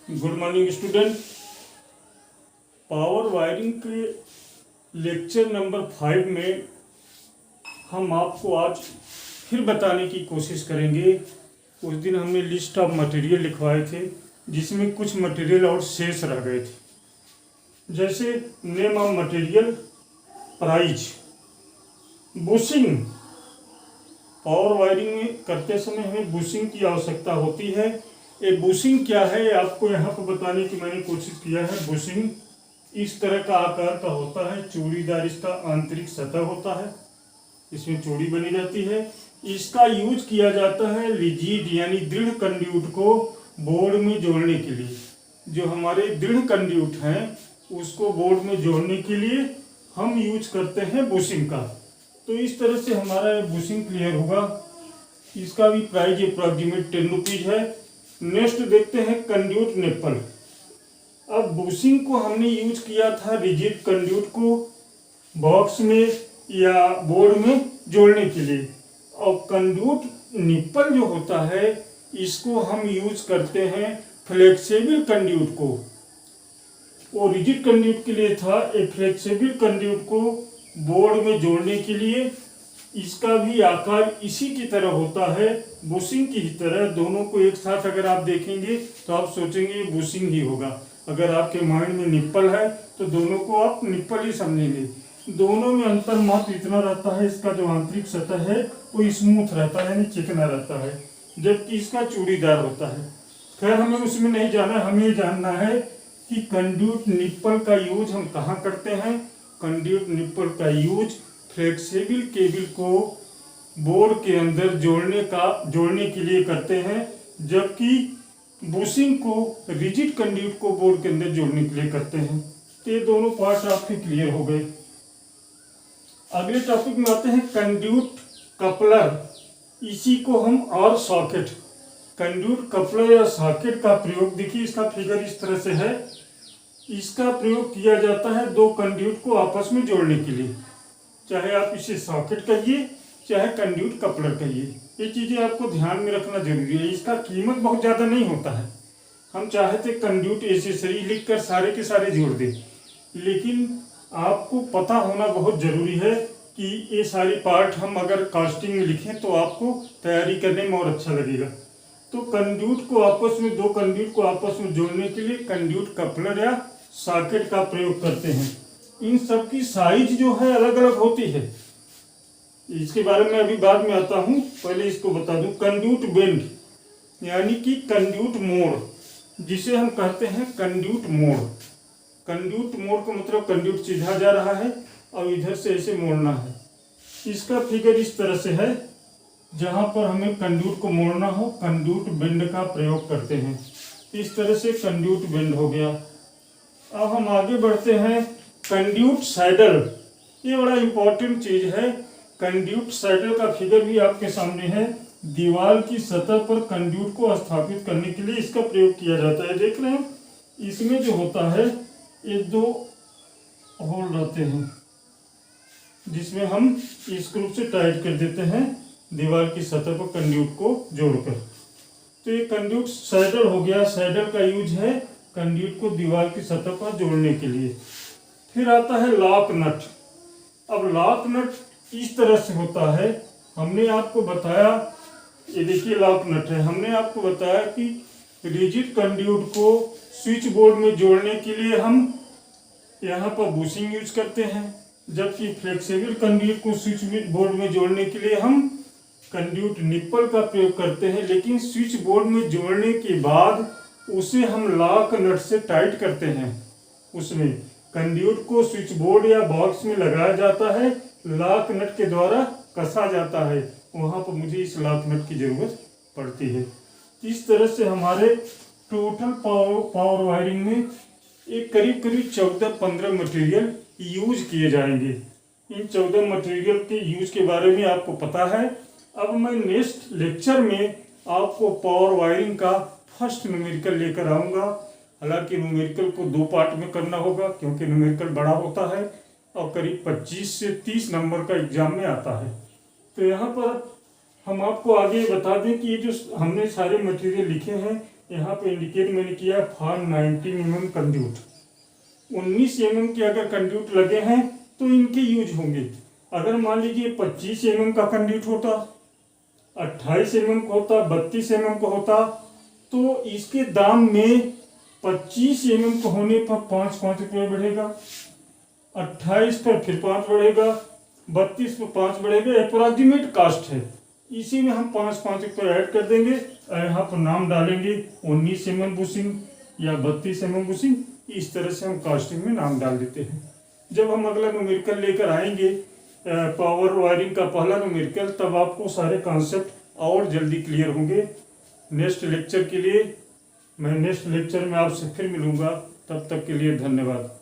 Good morning student. Power wiring के lecture number 5 में हम आपको आज फिर बताने की कोशिश करेंगे। उस दिन हमने लिस्ट ऑफ मटेरियल लिखवाए थे जिसमें कुछ मटेरियल और शेष रह गए थे, जैसे name of material, price, bushing. Power wiring में करते समय हमें बुशिंग की आवश्यकता होती है। ये बुशिंग क्या है आपको यहाँ पर बताने की मैंने कोशिश किया है। बुशिंग इस तरह का आकार का होता है, चूड़ीदार इसका आंतरिक सतह होता है, इसमें चूड़ी बनी रहती है। इसका यूज किया जाता है रिजिड यानी दृढ़ कंड्यूट को बोर्ड में जोड़ने के लिए। जो हमारे दृढ़ कंड्यूट हैं उसको बोर्ड में जोड़ने के लिए हम यूज करते हैं बुशिंग का। तो इस तरह से हमारा ये बुशिंग क्लियर होगा। इसका भी प्राइस अप्रॉक्सीमेट 10 रुपीज है। नेक्स्ट देखते हैं कंड्यूट निप्पल। अब बुशिंग को हमने यूज किया था रिजिड कंड्यूट को बॉक्स में या बोर्ड में जोड़ने के लिए, और कंड्यूट निप्पल जो होता है इसको हम यूज करते हैं फ्लेक्सिबल कंड्यूट को। वो रिजिड कंड्यूट के लिए था, एक फ्लेक्सिबल कंड्यूट को बोर्ड में जोड़ने के लिए। इसका भी आकार इसी की तरह होता है, बुशिंग की तरह। दोनों को एक साथ अगर आप देखेंगे तो आप सोचेंगे ये बुशिंग ही होगा। अगर आपके माइंड में निप्पल है तो दोनों को आप निप्पल ही समझेंगे। दोनों में अंतर मात्र इतना रहता है, इसका जो आंतरिक सतह है वो स्मूथ रहता है यानी चिकना रहता है, जबकि इसका चूड़ीदार होता है। खैर हमें उसमें नहीं जाना, हमें जानना है कि कंड्यूट निप्पल का यूज हम कहाँ करते हैं। कंड्यूट निप्पल का यूज फ्लेक्सिबल केबल को बोर्ड के अंदर जोड़ने के लिए करते हैं, जबकि बुशिंग को रिजिड कंड्यूट को बोर्ड के अंदर जोड़ने के लिए करते हैं। तो ये दोनों पार्ट आपके क्लियर हो गए। अगले टॉपिक में आते हैं कंड्यूट कपलर। इसी को हम और सॉकेट, कंड्यूट कपलर या सॉकेट का प्रयोग देखिए, इसका फिगर इस तरह से है। इसका प्रयोग किया जाता है दो कंड्यूट को आपस में जोड़ने के लिए, चाहे आप इसे सॉकेट कहिए चाहे कंड्यूट कपलर कहिए। ये चीज़ें आपको ध्यान में रखना जरूरी है। इसका कीमत बहुत ज़्यादा नहीं होता है। हम चाहे तो कंड्यूट एसेसरी लिखकर सारे के सारे जोड़ दें, लेकिन आपको पता होना बहुत ज़रूरी है कि ये सारे पार्ट हम अगर कास्टिंग में लिखें तो आपको तैयारी करने में और अच्छा लगेगा। तो कंड्यूट को आपस में, दो कंड्यूट को आपस में जोड़ने के लिए कंड्यूट कपलर या सॉकेट का प्रयोग करते हैं। इन सब की साइज जो है अलग अलग होती है, इसके बारे में अभी बाद में आता हूँ। पहले इसको बता दूं, कंड्यूट बेंड यानी कि कंड्यूट मोड़, जिसे हम कहते हैं कंड्यूट मोड़। कंड्यूट मोड़ का मतलब कंड्यूट सीधा जा रहा है और इधर से ऐसे मोड़ना है। इसका फिगर इस तरह से है। जहाँ पर हमें कंड्यूट को मोड़ना हो कंड्यूट बेंड का प्रयोग करते हैं। इस तरह से कंड्यूट बेंड हो गया। अब हम आगे बढ़ते हैं कंड्यूट सैडल। ये बड़ा इंपॉर्टेंट चीज है। कंड्यूट सैडल का फिगर भी आपके सामने है। दीवार की सतह पर कंड्यूट को स्थापित करने के लिए इसका प्रयोग किया जाता है। देख रहे हैं, इसमें जो होता है ये दो होल रहते हैं जिसमें हम स्क्रू से टाइट कर देते हैं दीवार की सतह पर कंड्यूट को जोड़कर। तो ये कंड्यूट सैडल हो गया। सैडल का यूज है कंड्यूट को दीवार की सतह पर जोड़ने के लिए। फिर आता है लॉक नट। अब लॉक नट इस तरह से होता है। हमने आपको बताया, ये देखिए लॉक नट है। हमने आपको बताया कि रिजिड कंड्यूट को स्विच बोर्ड में जोड़ने के लिए हम यहाँ पर बुशिंग यूज करते हैं, जबकि फ्लेक्सिबल कंड्यूट को स्विच बोर्ड में जोड़ने के लिए हम कंड्यूट निप्पल का प्रयोग करते हैं। लेकिन स्विच बोर्ड में जोड़ने के बाद उसे हम लॉक नट से टाइट करते हैं। उसमें कंड्यूट को स्विच बोर्ड या बॉक्स में लगाया जाता है, लॉक नट के द्वारा कसा जाता है। वहाँ पर मुझे इस लॉक नट की जरूरत पड़ती है। इस तरह से हमारे टोटल पावर वायरिंग में एक करीब 14-15 मटेरियल यूज किए जाएंगे। इन 14 मटेरियल के यूज के बारे में आपको पता है। अब मैं नेक्स्ट लेक्चर में आपको पावर वायरिंग का फर्स्ट न्यूमेरिकल लेकर आऊँगा। हालांकि न्यूमेरिकल को 2 पार्ट में करना होगा क्योंकि न्यूमेरिकल बड़ा होता है और करीब 25 से 30 नंबर का एग्जाम में आता है। तो यहाँ पर हम आपको आगे बता दें कि ये जो हमने सारे मटेरियल लिखे हैं यहाँ पे इंडिकेट मैंने किया फॉर 19 mm कंड्यूट। 19 mm के अगर कंड्यूट लगे हैं तो इनके यूज होंगे। अगर मान लीजिए 25 mm का कंड्यूट होता, 28 mm का होता, 32 mm का होता, तो इसके दाम में 25 mm का होने पर 5 रुपये बढ़ेगा, 28 पर फिर 5 बढ़ेगा, 32 पर 5 बढ़ेगा। अप्रोक्सीमेट कास्ट है, इसी में हम 5 रुपये ऐड कर देंगे और यहाँ पर नाम डालेंगे 19 mm बुशिंग या 32 mm बुशिंग। इस तरह से हम कास्टिंग में नाम डाल देते हैं। जब हम अगला न्यूमेरिकल लेकर आएंगे पावर वायरिंग का पहला न्यूमेरिकल, तब आपको सारे कॉन्सेप्ट और जल्दी क्लियर होंगे। नेक्स्ट लेक्चर के लिए मैं नेक्स्ट लेक्चर में आपसे फिर मिलूंगा, तब तक के लिए धन्यवाद।